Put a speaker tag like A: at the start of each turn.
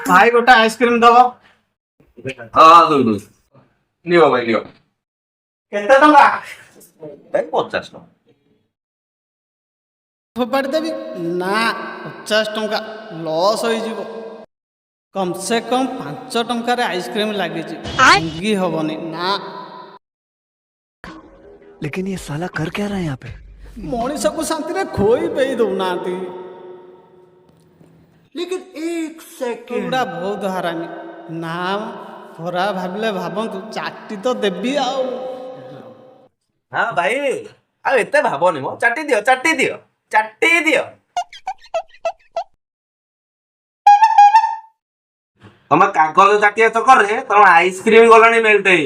A: भाई गोटा आइसक्रीम दबो।
B: हाँ दो नियो भाई नियो
A: केते टंका?
B: भाई 50 टଙ୍କା
A: फोपाड़ी देवी ना 50 टंका लॉस हो कम से कम 5 टंकार आइसक्रीम लगी भांगी हबनी ना।
C: लेकिन ये साला कर क्या रहा है यहाँ पे?
A: मनीष को शांति रे खोई पे दौना
C: लेकिन एक सेकंड
A: गुड़ा बहुत हरामी नाम खरा भाविले भावतु चाटी तो देवी आउ।
B: हाँ भाई आ एते भाबनी मो चाटी दियो चाटी दियो तमे कागज चाटिया चक्कर रे तमे आइसक्रीम गलानी मेल्टे